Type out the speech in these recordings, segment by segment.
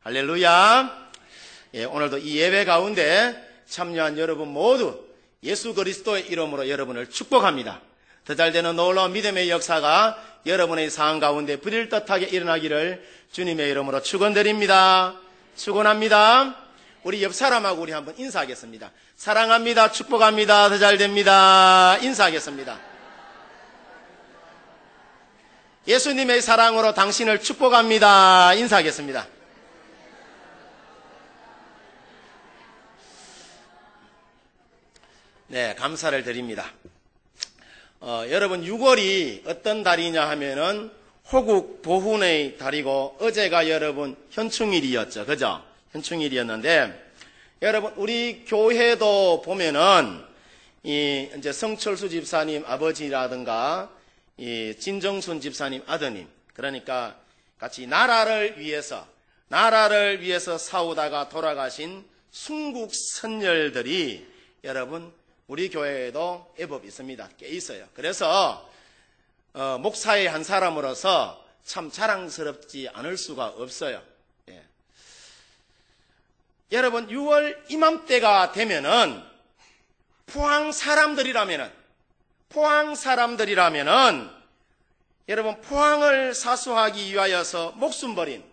할렐루야. 오늘도 이 예배 가운데 참여한 여러분 모두 예수 그리스도의 이름으로 여러분을 축복합니다. 더 잘되는 놀라운 믿음의 역사가 여러분의 삶 가운데 불일듯하게 일어나기를 주님의 이름으로 축원드립니다. 축원합니다. 우리 옆 사람하고 우리 한번 인사하겠습니다. 사랑합니다. 축복합니다. 더 잘됩니다. 인사하겠습니다. 예수님의 사랑으로 당신을 축복합니다. 인사하겠습니다. 네, 감사를 드립니다. 여러분 6월이 어떤 달이냐 하면은 호국 보훈의 달이고 어제가 여러분 현충일이었죠. 그죠? 현충일이었는데 여러분 우리 교회도 보면은 이제 성철수 집사님 아버지라든가 이 진정순 집사님 아드님, 그러니까 같이 나라를 위해서 싸우다가 돌아가신 순국 선열들이 여러분 우리 교회에도 애법이 있습니다. 꽤 있어요. 그래서 목사의 한 사람으로서 참 자랑스럽지 않을 수가 없어요. 예. 여러분 6월 이맘때가 되면은 포항 사람들이라면은 여러분 포항을 사수하기 위하여서 목숨 버린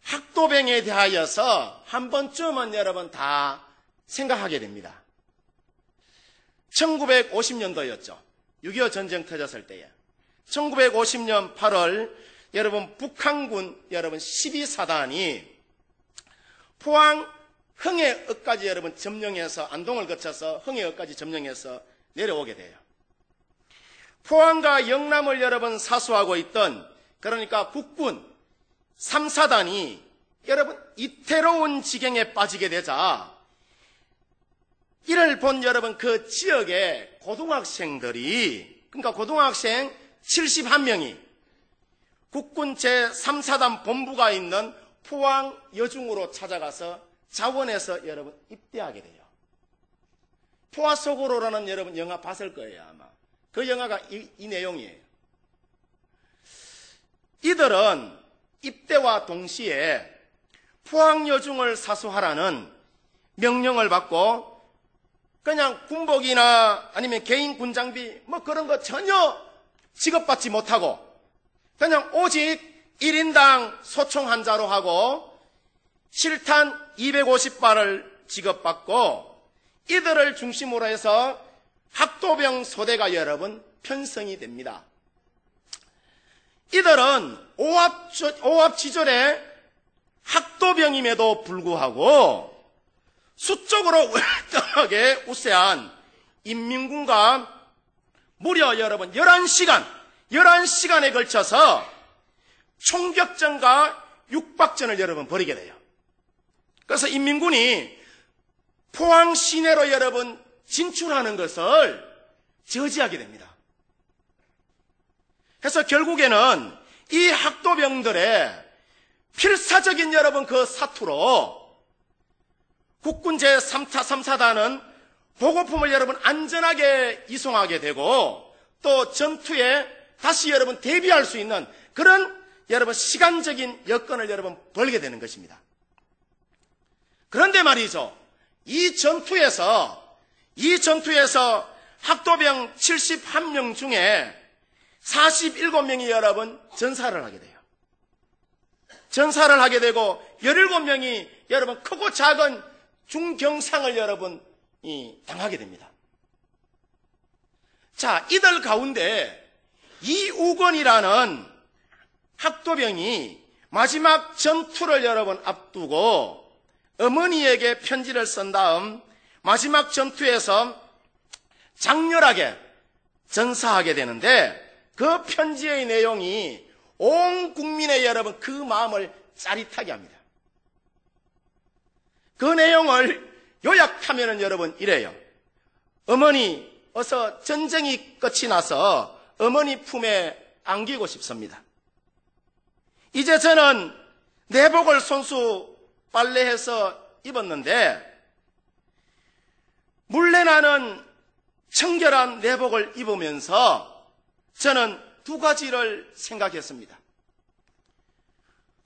학도병에 대하여서 한 번쯤은 여러분 다 생각하게 됩니다. 1950년도였죠. 6.25 전쟁 터졌을 때에 1950년 8월 여러분 북한군 여러분 12사단이 포항 흥해읍까지 여러분 점령해서 안동을 거쳐서 흥해읍까지 점령해서 내려오게 돼요. 포항과 영남을 여러분 사수하고 있던 그러니까 국군 3사단이 여러분 이태로운 지경에 빠지게 되자 이를 본 여러분 그 지역의 고등학생들이 그러니까 고등학생 71명이 국군 제3사단 본부가 있는 포항 여중으로 찾아가서 자원해서 여러분 입대하게 돼요. 포화 속으로라는 여러분 영화 봤을 거예요 아마. 그 영화가 이 내용이에요. 이들은 입대와 동시에 포항 여중을 사수하라는 명령을 받고 그냥 군복이나 아니면 개인 군장비 뭐 그런 거 전혀 지급받지 못하고 그냥 오직 1인당 소총 한 자로 하고 실탄 250발을 지급받고 이들을 중심으로 해서 학도병 소대가 여러분 편성이 됩니다. 이들은 오합지졸의 학도병임에도 불구하고 수적으로 월등하게 우세한 인민군과 무려 여러분 11시간에 걸쳐서 총격전과 육박전을 여러분 벌이게 돼요. 그래서 인민군이 포항 시내로 여러분 진출하는 것을 저지하게 됩니다. 그래서 결국에는 이 학도병들의 필사적인 여러분 그 사투로 국군 제3사단은 보급품을 여러분 안전하게 이송하게 되고 또 전투에 다시 여러분 대비할 수 있는 그런 여러분 시간적인 여건을 여러분 벌게 되는 것입니다. 그런데 말이죠. 이 전투에서 학도병 71명 중에 47명이 여러분 전사를 하게 돼요. 전사를 하게 되고 17명이 여러분 크고 작은 중경상을 여러분 당하게 됩니다. 자, 이들 가운데 이우건이라는 학도병이 마지막 전투를 여러분 앞두고 어머니에게 편지를 쓴 다음 마지막 전투에서 장렬하게 전사하게 되는데 그 편지의 내용이 온 국민의 여러분 그 마음을 짜릿하게 합니다. 그 내용을 요약하면은 여러분 이래요. 어머니 어서 전쟁이 끝이 나서 어머니 품에 안기고 싶습니다. 이제 저는 내복을 손수 빨래해서 입었는데 물레나는 청결한 내복을 입으면서 저는 두 가지를 생각했습니다.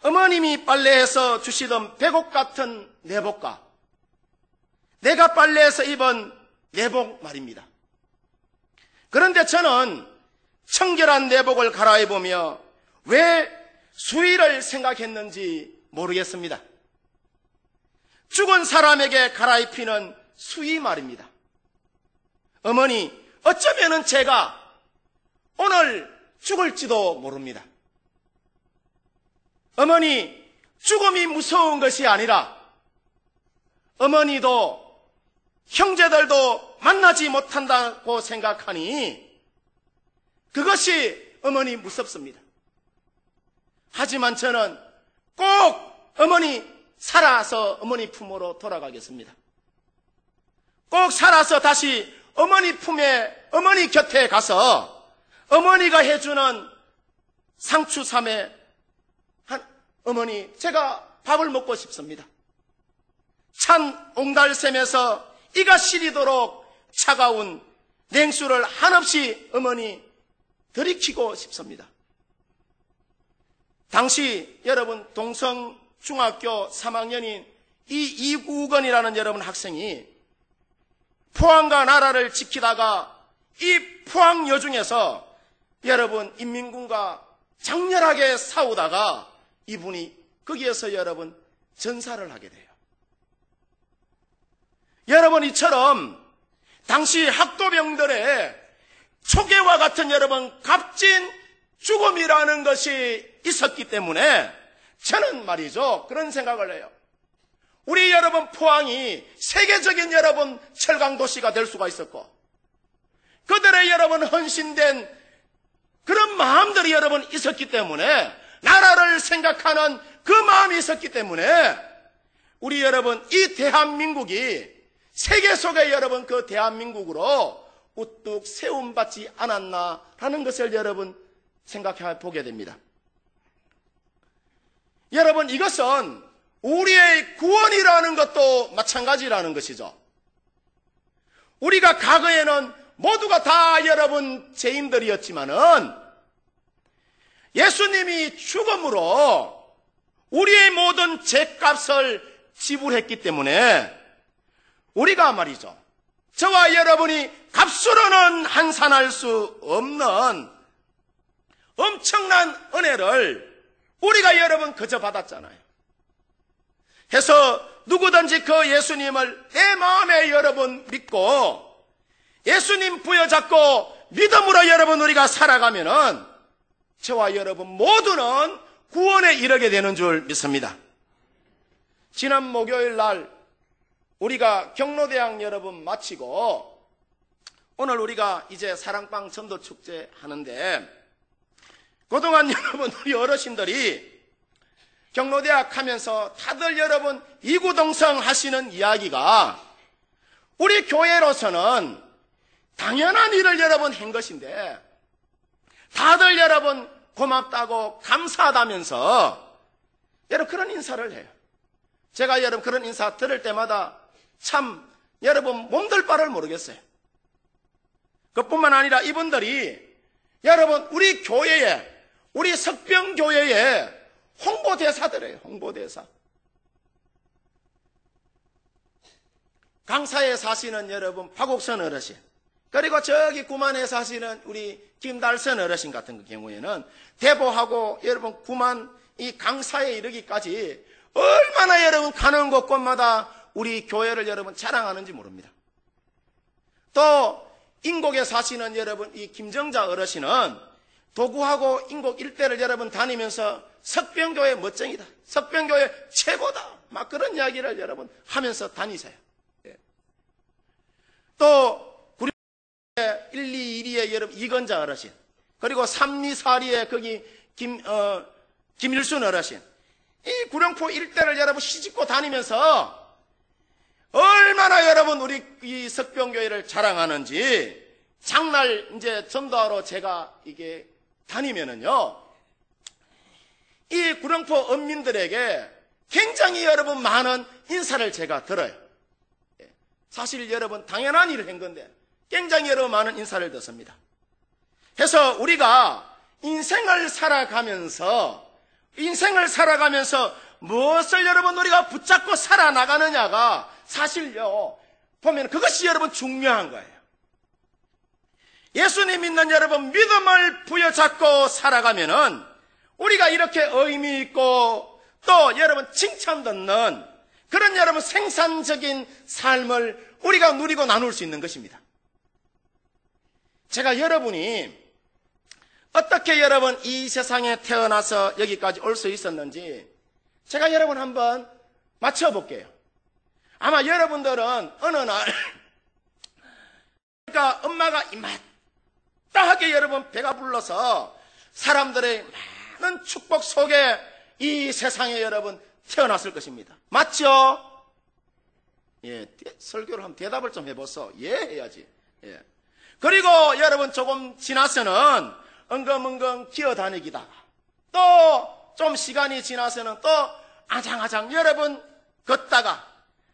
어머님이 빨래해서 주시던 백옥 같은 내복과 내가 빨래해서 입은 내복 말입니다. 그런데 저는 청결한 내복을 갈아입으며 왜 수의를 생각했는지 모르겠습니다. 죽은 사람에게 갈아입히는 수의 말입니다. 어머니, 어쩌면은 제가 오늘 죽을지도 모릅니다. 어머니, 죽음이 무서운 것이 아니라 어머니도 형제들도 만나지 못한다고 생각하니 그것이 어머니 무섭습니다. 하지만 저는 꼭 어머니 살아서 어머니 품으로 돌아가겠습니다. 꼭 살아서 다시 어머니 품에, 어머니 곁에 가서 어머니가 해주는 상추삼에 어머니, 제가 밥을 먹고 싶습니다. 찬 옹달샘에서 이가 시리도록 차가운 냉수를 한없이 어머니 들이키고 싶습니다. 당시 여러분 동성중학교 3학년인 이 이구건이라는 여러분 학생이 포항과 나라를 지키다가 이 포항 여중에서 여러분 인민군과 장렬하게 싸우다가 이분이 거기에서 여러분 전사를 하게 돼요. 여러분 이처럼 당시 학도병들의 초계와 같은 여러분 값진 죽음이라는 것이 있었기 때문에 저는 말이죠 그런 생각을 해요. 우리 여러분 포항이 세계적인 여러분 철강도시가 될 수가 있었고 그들의 여러분 헌신된 그런 마음들이 여러분 있었기 때문에 나라를 생각하는 그 마음이 있었기 때문에 우리 여러분 이 대한민국이 세계 속에 여러분 그 대한민국으로 우뚝 세움받지 않았나라는 것을 여러분 생각해 보게 됩니다. 여러분 이것은 우리의 구원이라는 것도 마찬가지라는 것이죠. 우리가 과거에는 모두가 다 여러분 죄인들이었지만은 예수님이 죽음으로 우리의 모든 죄값을 지불했기 때문에 우리가 말이죠 저와 여러분이 값으로는 환산할 수 없는 엄청난 은혜를 우리가 여러분 그저 받았잖아요. 해서 누구든지 그 예수님을 내 마음에 여러분 믿고 예수님 부여잡고 믿음으로 여러분 우리가 살아가면은 저와 여러분 모두는 구원에 이르게 되는 줄 믿습니다. 지난 목요일 날 우리가 경로대학 여러분 마치고 오늘 우리가 이제 사랑방 전도축제 하는데 그동안 여러분 우리 어르신들이 경로대학 하면서 다들 여러분 이구동성 하시는 이야기가 우리 교회로서는 당연한 일을 여러분 한 것인데 다들 여러분 고맙다고 감사하다면서 여러분 그런 인사를 해요. 제가 여러분 그런 인사 들을 때마다 참 여러분 몸둘 바를 모르겠어요. 그뿐만 아니라 이분들이 여러분 우리 교회에 우리 석병교회에 홍보대사들이에요. 홍보대사. 강사에 사시는 여러분 박옥선 어르신 그리고 저기 구만에 사시는 우리 김달선 어르신 같은 경우에는 대보하고 여러분 구만 이 강사에 이르기까지 얼마나 여러분 가는 곳곳마다 우리 교회를 여러분 자랑하는지 모릅니다. 또 인곡에 사시는 여러분 이 김정자 어르신은 도구하고 인곡 일대를 여러분 다니면서 석병교회 멋쟁이다. 석병교회 최고다. 막 그런 이야기를 여러분 하면서 다니세요. 또 구룡 121리에 여러분 이건자 어르신 그리고 324리에 거기 김일순 어르신 이 구룡포 일대를 여러분 시집고 다니면서 얼마나 여러분 우리 이 석병교회를 자랑하는지 장날 이제 전도하러 제가 이게 다니면은요 이 구룡포 언민들에게 굉장히 여러분 많은 인사를 제가 들어요. 사실 여러분 당연한 일을 한 건데 굉장히 여러분 많은 인사를 듣습니다. 해서 우리가 인생을 살아가면서 인생을 살아가면서 무엇을 여러분 우리가 붙잡고 살아나가느냐가 사실요 보면 그것이 여러분 중요한 거예요. 예수님 믿는 여러분 믿음을 부여잡고 살아가면은 우리가 이렇게 의미 있고 또 여러분 칭찬 듣는 그런 여러분 생산적인 삶을 우리가 누리고 나눌 수 있는 것입니다. 제가 여러분이 어떻게 여러분 이 세상에 태어나서 여기까지 올 수 있었는지 제가 여러분 한번 맞춰볼게요. 아마 여러분들은 어느 날 그러니까 엄마가 이마땅하게 여러분 배가 불러서 사람들의 많은 축복 속에 이 세상에 여러분 태어났을 것입니다. 맞죠? 예, 설교를 한번 대답을 좀 해보소. 예, 해야지. 예. 그리고 여러분 조금 지나서는 엉금엉금 기어다니기다가 또 좀 시간이 지나서는 또 아장아장 여러분 걷다가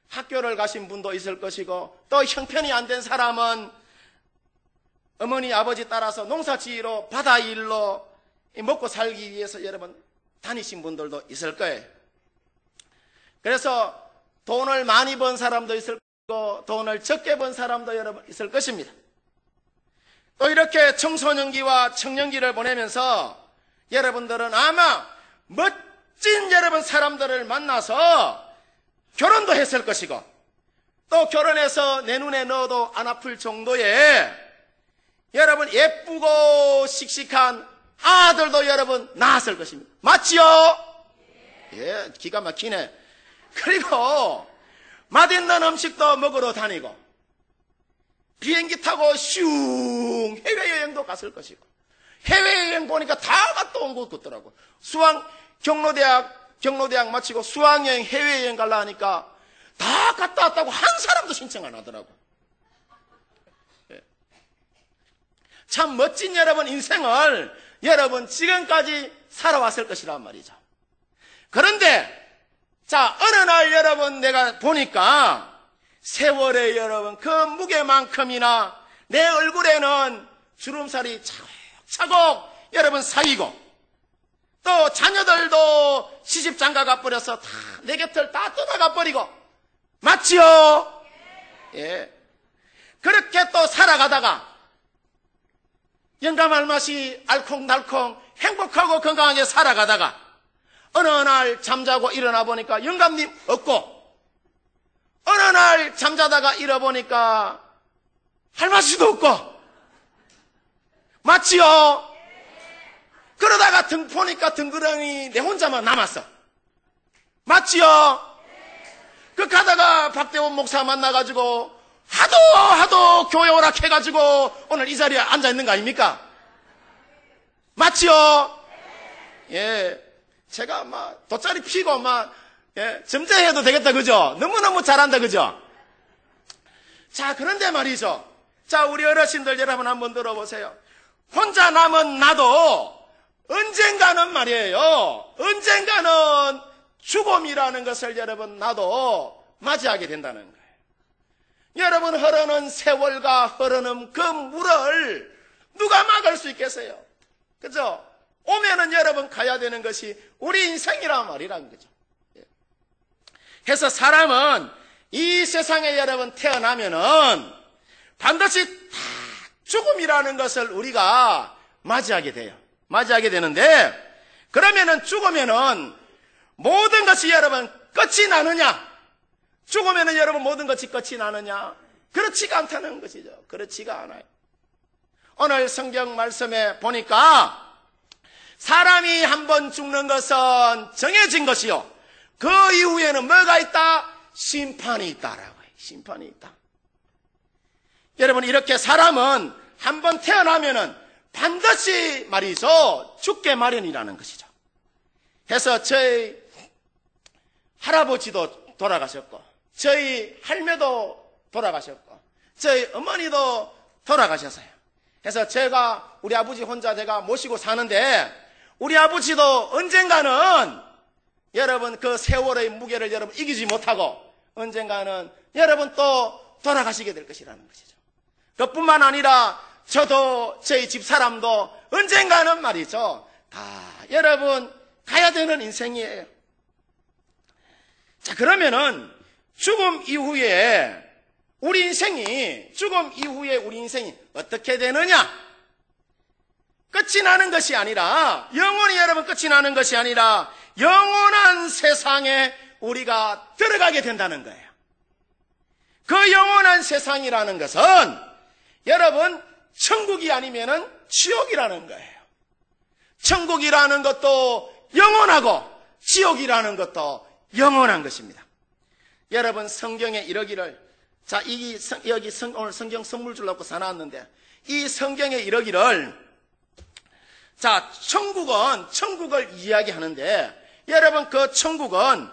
학교를 가신 분도 있을 것이고 또 형편이 안 된 사람은 어머니 아버지 따라서 농사지으러 바다 일로 먹고 살기 위해서 여러분 다니신 분들도 있을 거예요. 그래서 돈을 많이 번 사람도 있을 거고 돈을 적게 번 사람도 여러분 있을 것입니다. 또 이렇게 청소년기와 청년기를 보내면서 여러분들은 아마 멋진 여러분 사람들을 만나서 결혼도 했을 것이고 또 결혼해서 내 눈에 넣어도 안 아플 정도의 여러분 예쁘고 씩씩한 아들도 여러분 낳았을 것입니다. 맞지요? 예, 기가 막히네. 그리고 맛있는 음식도 먹으러 다니고 비행기 타고 슝 해외여행도 갔을 것이고 해외여행 보니까 다 갔다 온 것 같더라고. 경로대학 마치고 수학여행 해외여행 가려 하니까 다 갔다 왔다고 한 사람도 신청 안 하더라고. 예. 참 멋진 여러분 인생을 여러분 지금까지 살아왔을 것이란 말이죠. 그런데 자 어느 날 여러분 내가 보니까 세월에 여러분 그 무게만큼이나 내 얼굴에는 주름살이 차곡차곡 여러분 쌓이고 또 자녀들도 시집장가 가버려서 다 내 곁을 다 떠나가 버리고 맞지요? 예. 그렇게 또 살아가다가 영감할 맛이 알콩달콩 행복하고 건강하게 살아가다가 어느 날 잠자고 일어나 보니까 영감님 없고 어느 날 잠자다가 일어보니까 할머니도 없고 맞지요? 그러다가 보니까 등그러니 내 혼자만 남았어. 맞지요? 그 가다가 박대원 목사 만나가지고 하도 교회 오락해가지고 오늘 이 자리에 앉아있는 거 아닙니까? 맞지요? 예. 제가 막 돗자리 피고 막 예, 점쟁해도 되겠다 그죠? 너무너무 잘한다 그죠? 자 그런데 말이죠. 자 우리 어르신들 여러분 한번 들어보세요. 혼자 남은 나도 언젠가는 말이에요. 언젠가는 죽음이라는 것을 여러분 나도 맞이하게 된다는 거예요. 여러분 흐르는 세월과 흐르는 그 물을 누가 막을 수 있겠어요? 그죠? 오면은 여러분 가야 되는 것이 우리 인생이란 말이란 거죠. 그래서 사람은 이 세상에 여러분 태어나면은 반드시 다 죽음이라는 것을 우리가 맞이하게 돼요. 맞이하게 되는데 그러면은 죽으면은 모든 것이 여러분 끝이 나느냐? 죽으면은 여러분 모든 것이 끝이 나느냐? 그렇지가 않다는 것이죠. 그렇지가 않아요. 오늘 성경 말씀에 보니까 사람이 한번 죽는 것은 정해진 것이요. 그 이후에는 뭐가 있다? 심판이 있다라고 해요. 심판이 있다. 여러분 이렇게 사람은 한번 태어나면은 반드시 말이죠. 죽게 마련이라는 것이죠. 그래서 저희 할아버지도 돌아가셨고 저희 할매도 돌아가셨고 저희 어머니도 돌아가셨어요. 그래서 제가 우리 아버지 혼자 제가 모시고 사는데 우리 아버지도 언젠가는 여러분 그 세월의 무게를 여러분 이기지 못하고 언젠가는 여러분 또 돌아가시게 될 것이라는 것이죠. 그뿐만 아니라 저도 저희 집사람도 언젠가는 말이죠. 다 여러분 가야 되는 인생이에요. 자, 그러면은 죽음 이후에 우리 인생이 어떻게 되느냐? 끝이 나는 것이 아니라, 영원히 여러분 끝이 나는 것이 아니라 영원한 세상에 우리가 들어가게 된다는 거예요. 그 영원한 세상이라는 것은 여러분 천국이 아니면은 지옥이라는 거예요. 천국이라는 것도 영원하고 지옥이라는 것도 영원한 것입니다. 여러분 성경에 이러기를, 자, 여기 오늘 성경 선물 주려고 사놨는데, 이 성경에 이러기를, 자, 천국을 이야기하는데, 여러분 그 천국은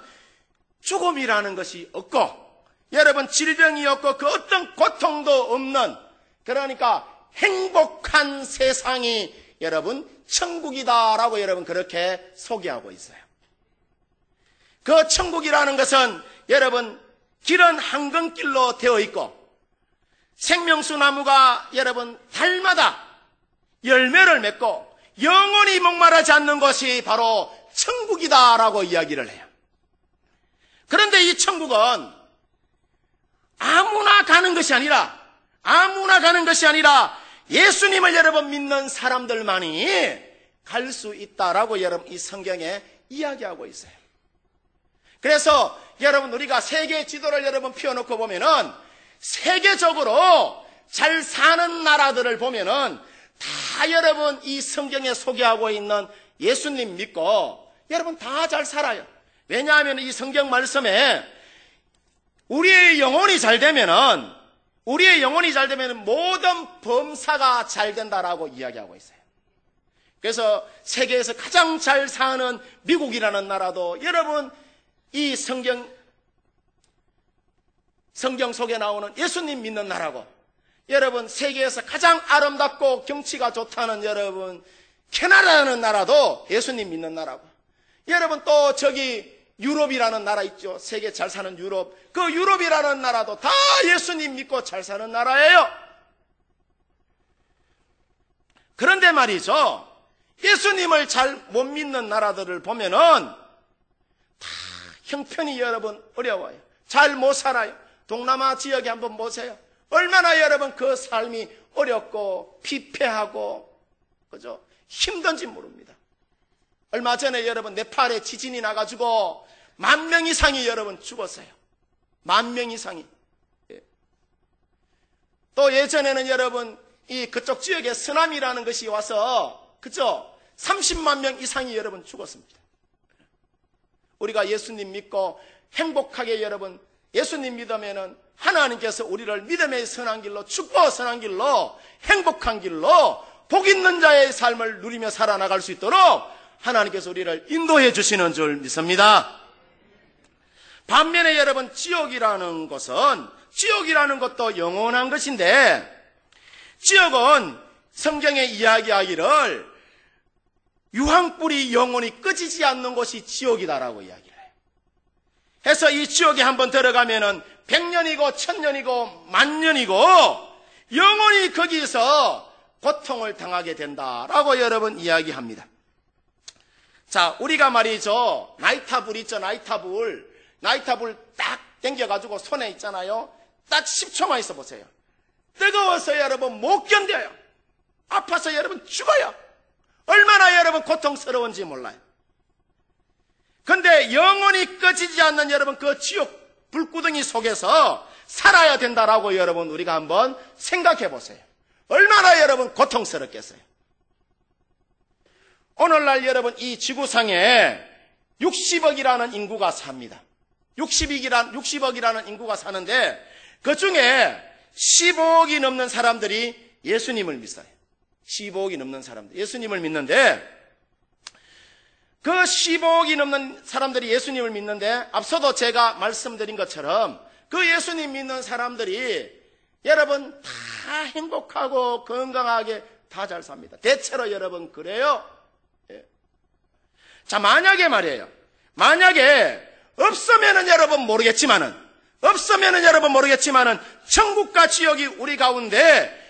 죽음이라는 것이 없고, 여러분 질병이 없고 그 어떤 고통도 없는, 그러니까 행복한 세상이 여러분 천국이다라고 여러분 그렇게 소개하고 있어요. 그 천국이라는 것은 여러분 길은 황금길로 되어 있고, 생명수 나무가 여러분 달마다 열매를 맺고 영원히 목마르지 않는 것이 바로 천국이다라고 이야기를 해요. 그런데 이 천국은 아무나 가는 것이 아니라 예수님을 여러분 믿는 사람들만이 갈 수 있다라고 여러분 이 성경에 이야기하고 있어요. 그래서 여러분 우리가 세계 지도를 여러분 펴놓고 보면은 세계적으로 잘 사는 나라들을 보면은 다 여러분 이 성경에 소개하고 있는 예수님 믿고 여러분 다 잘 살아요. 왜냐하면 이 성경 말씀에 우리의 영혼이 잘 되면은 모든 범사가 잘 된다라고 이야기하고 있어요. 그래서 세계에서 가장 잘 사는 미국이라는 나라도 여러분 이 성경 속에 나오는 예수님 믿는 나라고, 여러분 세계에서 가장 아름답고 경치가 좋다는 여러분 캐나다라는 나라도 예수님 믿는 나라고, 여러분 또 저기 유럽이라는 나라 있죠. 세계 잘 사는 유럽, 그 유럽이라는 나라도 다 예수님 믿고 잘 사는 나라예요. 그런데 말이죠, 예수님을 잘 못 믿는 나라들을 보면은 다 형편이 여러분 어려워요. 잘 못 살아요. 동남아 지역에 한번 보세요. 얼마나 여러분 그 삶이 어렵고 피폐하고 그죠? 힘든지 모릅니다. 얼마 전에 여러분 네팔에 지진이 나가지고 10,000명 이상이 여러분 죽었어요. 10,000명 이상이. 예. 또 예전에는 여러분 이 그쪽 지역에 쓰나미라는 것이 와서 그죠? 30만 명 이상이 여러분 죽었습니다. 우리가 예수님 믿고 행복하게 여러분 예수님 믿으면은 하나님께서 우리를 믿음의 선한 길로, 축복 선한 길로, 행복한 길로 복 있는 자의 삶을 누리며 살아나갈 수 있도록 하나님께서 우리를 인도해 주시는 줄 믿습니다. 반면에 여러분 지옥이라는 것도 영원한 것인데, 지옥은 성경에 이야기하기를 유황불이 영원히 꺼지지 않는 곳이 지옥이다라고 이야기를 해요. 해서 이 지옥에 한번 들어가면은 100년이고 1000년이고 10,000년이고 영원히 거기서 고통을 당하게 된다라고 여러분 이야기합니다. 자, 우리가 말이죠, 나이타불 있죠. 나이타불 딱 당겨가지고 손에 있잖아요. 딱 10초만 있어 보세요. 뜨거워서 여러분 못 견뎌요. 아파서 여러분 죽어요. 얼마나 여러분 고통스러운지 몰라요. 근데 영원히 꺼지지 않는 여러분 그 지옥 불구덩이 속에서 살아야 된다라고 여러분 우리가 한번 생각해 보세요. 얼마나 여러분 고통스럽겠어요. 오늘날 여러분 이 지구상에 60억이라는 인구가 삽니다. 60억이라는 인구가 사는데 그 중에 15억이 넘는 사람들이 예수님을 믿어요. 15억이 넘는 사람들 예수님을 믿는데, 그 15억이 넘는 사람들이 예수님을 믿는데 앞서도 제가 말씀드린 것처럼 그 예수님 믿는 사람들이 여러분 다 행복하고 건강하게 다 잘 삽니다. 대체로 여러분 그래요. 예. 자, 만약에 없으면은 여러분 모르겠지만은 천국과 지옥이 우리 가운데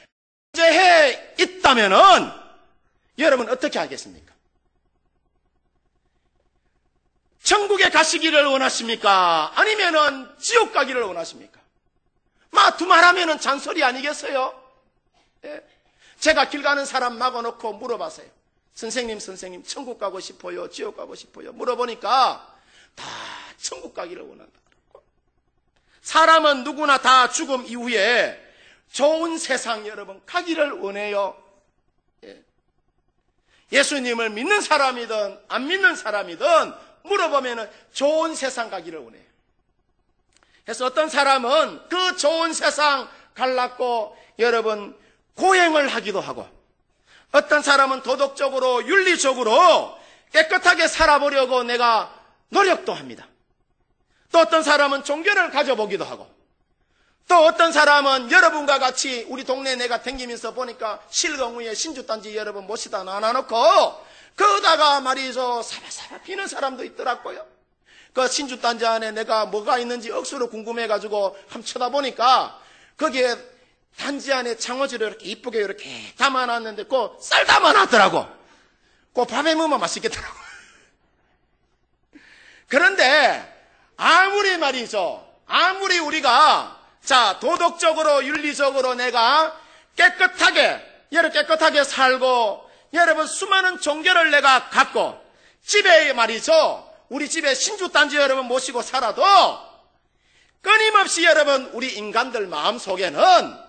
존재해 있다면은 여러분 어떻게 하겠습니까? 천국에 가시기를 원하십니까? 아니면은 지옥 가기를 원하십니까? 두말하면은 잔소리 아니겠어요? 예. 제가 길 가는 사람 막아놓고 물어봤어요. 선생님, 천국 가고 싶어요? 지옥 가고 싶어요? 물어보니까 다 천국 가기를 원한다. 사람은 누구나 다 죽음 이후에 좋은 세상 여러분 가기를 원해요. 예. 예수님을 믿는 사람이든 안 믿는 사람이든 물어보면 좋은 세상 가기를 원해요. 그래서 어떤 사람은 그 좋은 세상 갈라고 여러분 고행을 하기도 하고, 어떤 사람은 도덕적으로 윤리적으로 깨끗하게 살아보려고 내가 노력도 합니다. 또 어떤 사람은 종교를 가져보기도 하고, 또 어떤 사람은 여러분과 같이 우리 동네에 내가 댕기면서 보니까 실경우에 신주단지 여러분 모시다 놔놓고 거기다가 말이죠 사바사바 피는 사람도 있더라고요. 그 신주단지 안에 내가 뭐가 있는지 억수로 궁금해가지고 한번 쳐다보니까 거기에 단지 안에 창호지를 이렇게 이쁘게 이렇게 담아놨는데 그 쌀 담아놨더라고. 그 밥에 먹으면 맛있겠더라고. 그런데 아무리 말이죠, 아무리 우리가 도덕적으로 윤리적으로 내가 깨끗하게 살고 여러분 수많은 종교를 내가 갖고 집에 말이죠, 우리 집에 신주단지 여러분 모시고 살아도 끊임없이 여러분 우리 인간들 마음속에는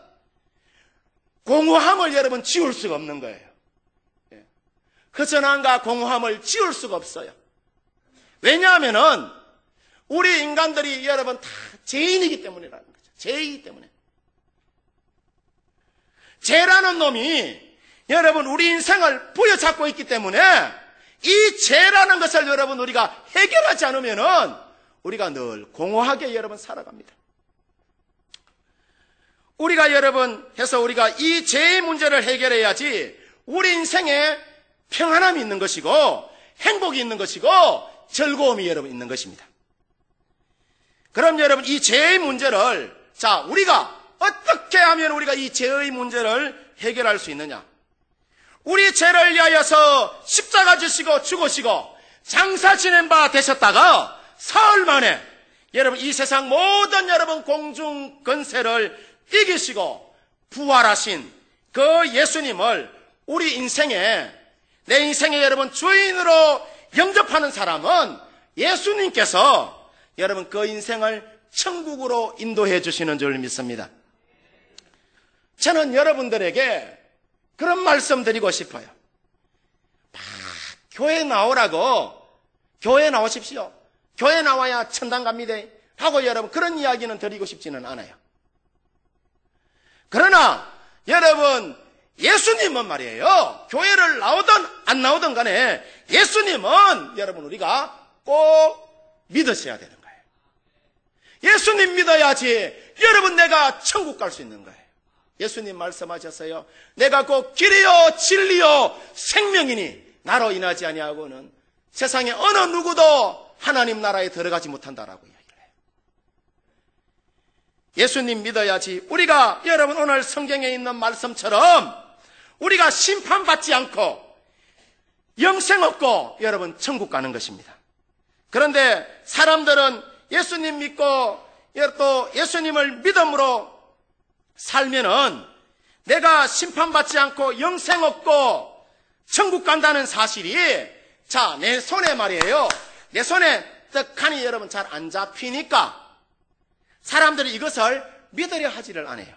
공허함을 여러분 지울 수가 없는 거예요. 허전함과 공허함을 지울 수가 없어요. 왜냐하면은 우리 인간들이 여러분 다 죄인이기 때문이라는 거죠. 죄이기 때문에. 죄라는 놈이 여러분 우리 인생을 부여잡고 있기 때문에 이 죄라는 것을 여러분 우리가 해결하지 않으면은 우리가 늘 공허하게 여러분 살아갑니다. 우리가 여러분 해서 우리가 이 죄의 문제를 해결해야지 우리 인생에 평안함이 있는 것이고 행복이 있는 것이고 즐거움이 여러분 있는 것입니다. 그럼 여러분 이 죄의 문제를 우리가 어떻게 하면 우리가 이 죄의 문제를 해결할 수 있느냐? 우리 죄를 위하여서 십자가 지시고 죽으시고 장사 지낸 바 되셨다가 사흘 만에 여러분 이 세상 모든 여러분 공중 권세를 이기시고 부활하신 그 예수님을 우리 인생에 내 인생의 여러분 주인으로 영접하는 사람은 예수님께서 여러분 그 인생을 천국으로 인도해 주시는 줄 믿습니다. 저는 여러분들에게 그런 말씀 드리고 싶어요. 교회 나오라고, 교회 나오십시오. 교회 나와야 천당 갑니다 하고 여러분 그런 이야기는 드리고 싶지는 않아요. 그러나 여러분 예수님은 말이에요, 교회를 나오든 안 나오든 간에 예수님은 여러분 우리가 꼭 믿으셔야 되는 거예요. 예수님 믿어야지 여러분 내가 천국 갈 수 있는 거예요. 예수님 말씀하셨어요. 내가 곧 길이요 진리요 생명이니 나로 인하지 아니하고는 세상에 어느 누구도 하나님 나라에 들어가지 못한다라고 이야기를 해요. 예수님 믿어야지 우리가 여러분 오늘 성경에 있는 말씀처럼 우리가 심판받지 않고 영생 얻고 여러분 천국 가는 것입니다. 그런데 사람들은 예수님 믿고 또 예수님을 믿음으로 살면은 내가 심판받지 않고 영생 얻고 천국 간다는 사실이 내 손에 말이에요, 내 손에 떡하니 여러분 잘 안 잡히니까 사람들이 이것을 믿으려 하지를 않아요.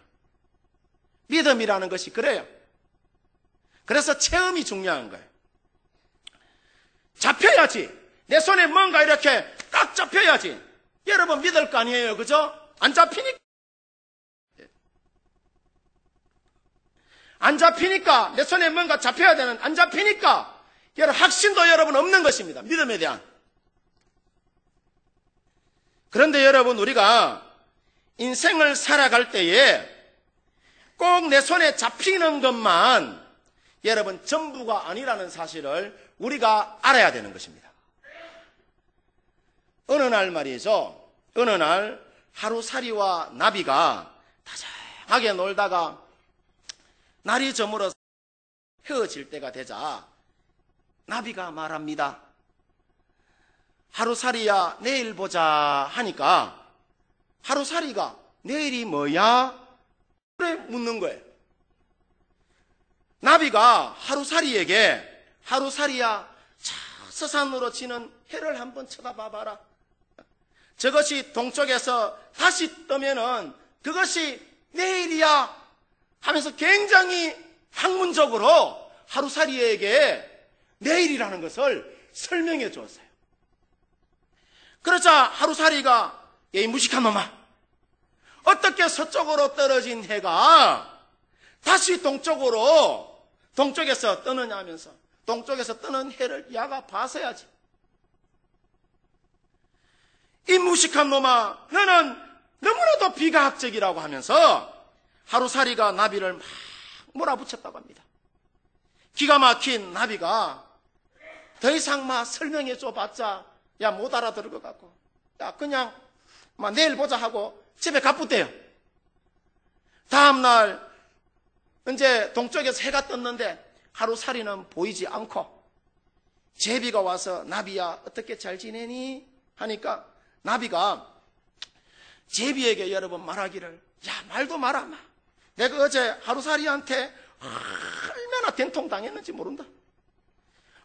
믿음이라는 것이 그래요. 그래서 체험이 중요한 거예요. 잡혀야지, 내 손에 뭔가 이렇게 딱 잡혀야지 여러분 믿을 거 아니에요, 그죠? 안 잡히니까 내 손에 뭔가 잡혀야 되는, 안 잡히니까 여러분 확신도 여러분 없는 것입니다. 믿음에 대한. 그런데 여러분 우리가 인생을 살아갈 때에 꼭 내 손에 잡히는 것만 여러분 전부가 아니라는 사실을 우리가 알아야 되는 것입니다. 어느 날 말이죠, 어느 날 하루살이와 나비가 다정하게 놀다가 날이 저물어서 헤어질 때가 되자 나비가 말합니다. 하루살이야 내일 보자 하니까 하루살이가 내일이 뭐야? 그래 묻는 거예요. 나비가 하루살이에게 하루살이야 저 서산으로 지는 해를 한번 쳐다봐봐라. 저것이 동쪽에서 다시 뜨면은 그것이 내일이야 하면서 굉장히 학문적으로 하루살이에게 내일이라는 것을 설명해 주었어요. 그러자 하루살이가 이 무식한 놈아, 어떻게 서쪽으로 떨어진 해가 다시 동쪽에서 뜨느냐 하면서 동쪽에서 뜨는 해를 야가 봐서야지. 이 무식한 놈아, 너는 너무나도 비과학적이라고 하면서 하루살이가 나비를 막 몰아붙였다고 합니다. 기가 막힌 나비가 더 이상 막 설명해 줘봤자 야 못 알아들을 것 같고 야 그냥 막 내일 보자 하고 집에 가쁘대요. 다음날 이제 동쪽에서 해가 떴는데 하루살이는 보이지 않고 제비가 와서 나비야 어떻게 잘 지내니? 하니까 나비가 제비에게 여러 번 말하기를 야 말도 마라 마. 내가 어제 하루살이한테 얼마나 된통 당했는지 모른다.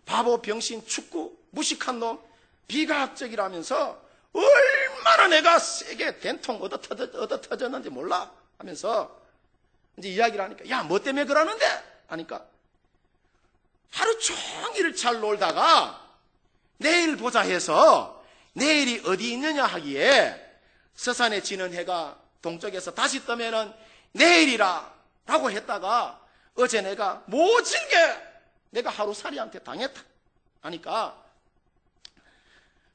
바보 병신 축구 무식한 놈 비과학적이라면서 얼마나 내가 세게 된통 얻어 터졌는지 몰라 하면서 이제 이야기를 하니까 야 뭐 때문에 그러는데? 하니까 하루 종일 잘 놀다가 내일 보자 해서 내일이 어디 있느냐 하기에 서산에 지는 해가 동쪽에서 다시 뜨면은 내일이라 라고 했다가 어제 내가 모질게 내가 하루살이한테 당했다 하니까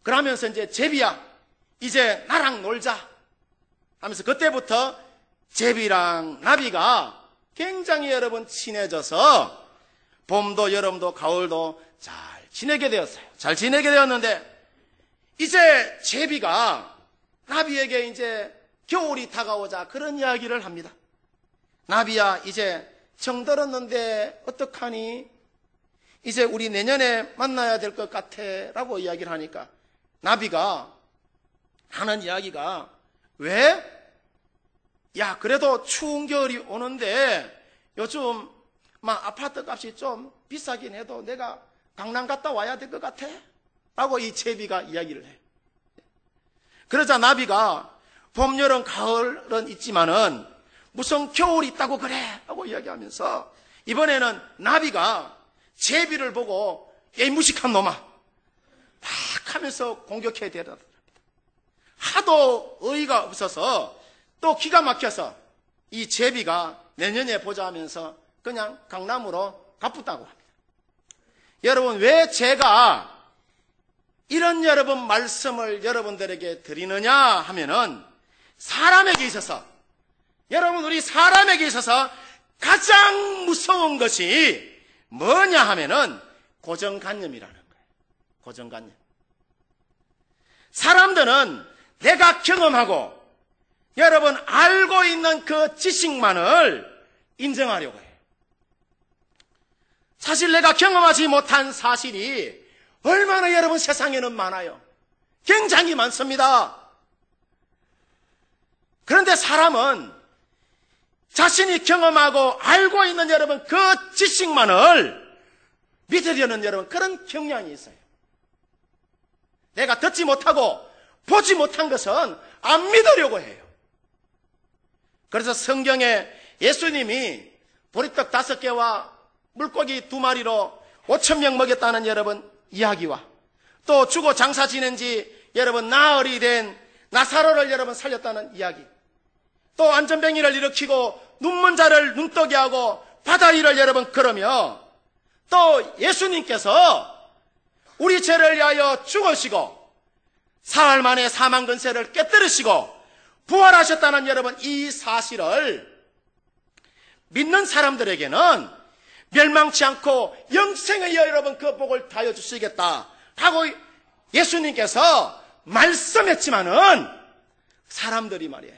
그러면서 이제 제비야 이제 나랑 놀자 하면서 그때부터 제비랑 나비가 굉장히 여러분 친해져서 봄도 여름도 가을도 잘 지내게 되었어요. 잘 지내게 되었는데 이제 제비가 나비에게 이제 겨울이 다가오자 그런 이야기를 합니다. 나비야 이제 정 들었는데 어떡하니? 이제 우리 내년에 만나야 될 것 같아 라고 이야기를 하니까 나비가 하는 이야기가 왜? 야 그래도 추운 겨울이 오는데 요즘 막 아파트 값이 좀 비싸긴 해도 내가 강남 갔다 와야 될 것 같아 라고 이 제비가 이야기를 해. 그러자 나비가 봄, 여름, 가을은 있지만은 무슨 겨울이 있다고 그래 하고 이야기하면서 이번에는 나비가 제비를 보고 이 무식한 놈아 막 하면서 공격해야 되더랍니다. 하도 어이가 없어서 또 기가 막혀서 이 제비가 내년에 보자 하면서 그냥 강남으로 가쁘다고 합니다. 여러분 왜 제가 이런 여러분 말씀을 여러분들에게 드리느냐 하면은 사람에게 있어서 여러분 우리 사람에게 있어서 가장 무서운 것이 뭐냐 하면은 고정관념이라는 거예요. 고정관념. 사람들은 내가 경험하고 여러분 알고 있는 그 지식만을 인정하려고 해요. 사실 내가 경험하지 못한 사실이 얼마나 여러분 세상에는 많아요. 굉장히 많습니다. 그런데 사람은 자신이 경험하고 알고 있는 여러분 그 지식만을 믿으려는 여러분 그런 경향이 있어요. 내가 듣지 못하고 보지 못한 것은 안 믿으려고 해요. 그래서 성경에 예수님이 보리떡 5개와 물고기 2마리로 5,000명 먹였다는 여러분 이야기와 또 죽어 장사 지낸 지 여러분 나흘이 된 나사로를 여러분 살렸다는 이야기, 또 안전뱅이를 일으키고 눈먼 자를 눈뜨게 하고 바다 위를 여러분 걸으며 또 예수님께서 우리 죄를 위하여 죽으시고 사흘 만에 사망 근세를 깨뜨리시고 부활하셨다는 여러분 이 사실을 믿는 사람들에게는 멸망치 않고 영생의 여러분 그 복을 다하여 주시겠다 하고 예수님께서 말씀했지만은 사람들이 말이에요.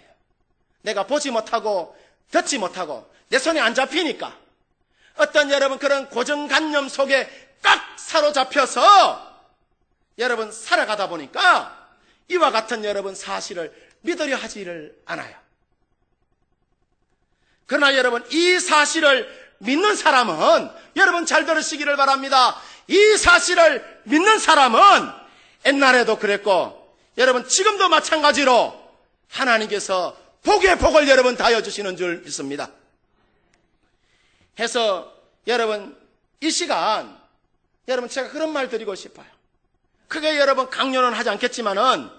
내가 보지 못하고 듣지 못하고 내 손에 안 잡히니까 어떤 여러분 그런 고정관념 속에 꽉 사로잡혀서 여러분 살아가다 보니까 이와 같은 여러분 사실을 믿으려 하지를 않아요. 그러나 여러분 이 사실을 믿는 사람은, 여러분 잘 들으시기를 바랍니다. 이 사실을 믿는 사람은 옛날에도 그랬고 여러분 지금도 마찬가지로 하나님께서 복의 복을 여러분 다여 주시는 줄 믿습니다. 해서 여러분 이 시간 여러분 제가 그런 말 드리고 싶어요. 크게 여러분 강요는 하지 않겠지만은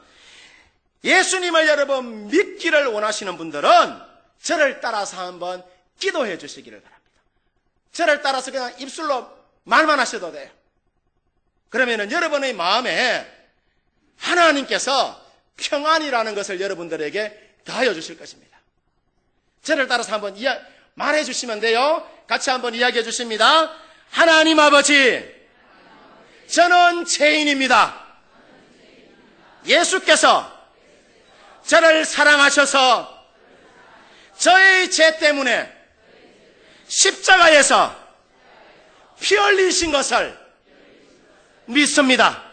예수님을 여러분 믿기를 원하시는 분들은 저를 따라서 한번 기도해 주시기를 바랍니다. 저를 따라서 그냥 입술로 말만 하셔도 돼요. 그러면은 여러분의 마음에 하나님께서 평안이라는 것을 여러분들에게 더하여 주실 것입니다. 저를 따라서 한번 말해 주시면 돼요. 같이 한번 이야기해 주십니다. 하나님 아버지, 저는 죄인입니다. 예수께서 저를 사랑하셔서 저의 죄 때문에 십자가에서 피 흘리신 것을 믿습니다.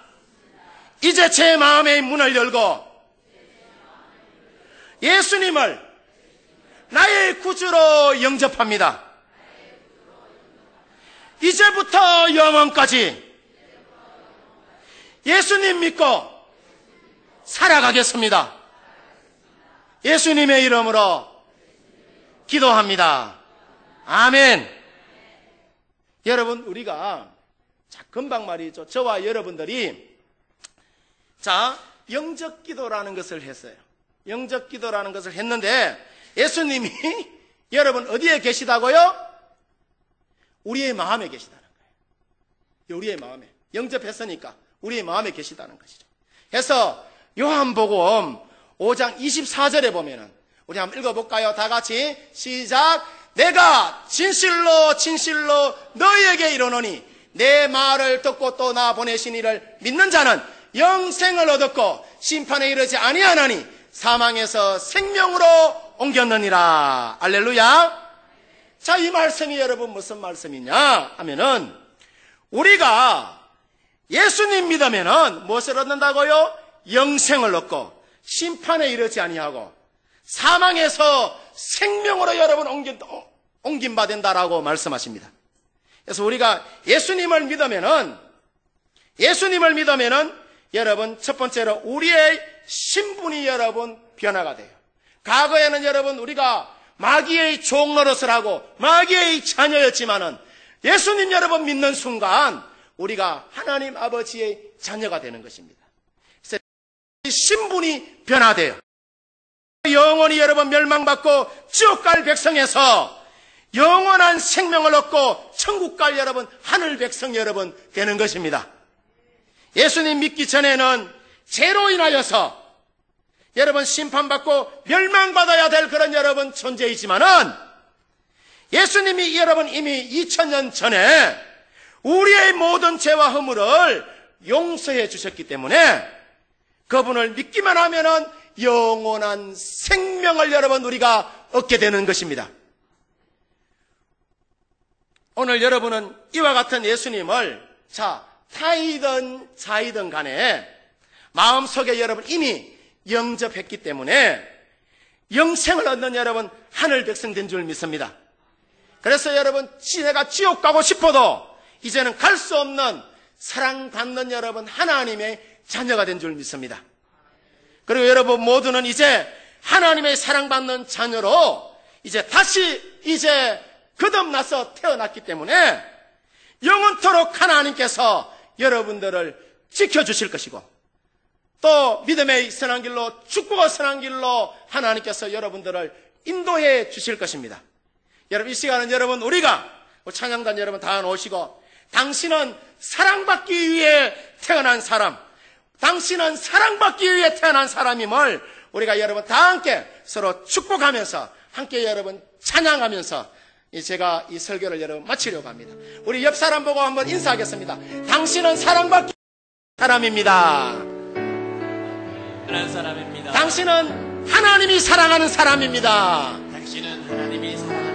이제 제 마음의 문을 열고 예수님을 나의 구주로 영접합니다. 이제부터 영원까지 예수님 믿고 살아가겠습니다. 예수님의 이름으로 기도합니다. 아멘. 여러분 우리가 금방 말이죠. 저와 여러분들이 영접기도라는 것을 했어요. 영접기도라는 것을 했는데 예수님이 여러분 어디에 계시다고요? 우리의 마음에 계시다는 거예요. 우리의 마음에. 영접했으니까 우리의 마음에 계시다는 것이죠. 그래서 요한복음 5장 24절에 보면은 우리 한번 읽어볼까요? 다 같이 시작. 내가 진실로 진실로 너희에게 이르노니 내 말을 듣고 또 나 보내신 이를 믿는 자는 영생을 얻었고 심판에 이르지 아니하나니 사망에서 생명으로 옮겼느니라. 할렐루야. 자, 이 말씀이 여러분 무슨 말씀이냐 하면은 우리가 예수님 믿으면은 무엇을 얻는다고요? 영생을 얻고 심판에 이르지 아니하고 사망에서 생명으로 여러분 옮김받는다라고 말씀하십니다. 그래서 우리가 예수님을 믿으면은 여러분 첫 번째로 우리의 신분이 여러분 변화가 돼요. 과거에는 여러분 우리가 마귀의 종 노릇을 하고 마귀의 자녀였지만은 예수님 여러분 믿는 순간 우리가 하나님 아버지의 자녀가 되는 것입니다. 그래서 신분이 변화돼요. 영원히 여러분 멸망받고 지옥 갈 백성에서 영원한 생명을 얻고 천국 갈 여러분 하늘 백성 여러분 되는 것입니다. 예수님 믿기 전에는 죄로 인하여서 여러분 심판받고 멸망받아야 될 그런 여러분 존재이지만은 예수님이 여러분 이미 2000년 전에 우리의 모든 죄와 허물을 용서해 주셨기 때문에 그분을 믿기만 하면은 영원한 생명을 여러분 우리가 얻게 되는 것입니다. 오늘 여러분은 이와 같은 예수님을 타이든 자이든 간에 마음속에 여러분 이미 영접했기 때문에 영생을 얻는 여러분 하늘 백성 된 줄 믿습니다. 그래서 여러분 내가 지옥 가고 싶어도 이제는 갈 수 없는 사랑받는 여러분 하나님의 자녀가 된 줄 믿습니다. 그리고 여러분 모두는 이제 하나님의 사랑받는 자녀로 다시 거듭나서 태어났기 때문에 영원토록 하나님께서 여러분들을 지켜주실 것이고 또 믿음의 선한 길로 축복의 선한 길로 하나님께서 여러분들을 인도해 주실 것입니다. 여러분 이 시간은 여러분 우리가 찬양단 여러분 다 오시고 당신은 사랑받기 위해 태어난 사람, 당신은 사랑받기 위해 태어난 사람임을 우리가 여러분 다 함께 서로 축복하면서 함께 여러분 찬양하면서 제가 이 설교를 여러분 마치려고 합니다. 우리 옆 사람 보고 한번 인사하겠습니다. 당신은 사랑받기 사람입니다. 사랑하는 사람입니다. 당신은 하나님이 사랑하는 사람입니다. 당신은 하나님이 사랑하는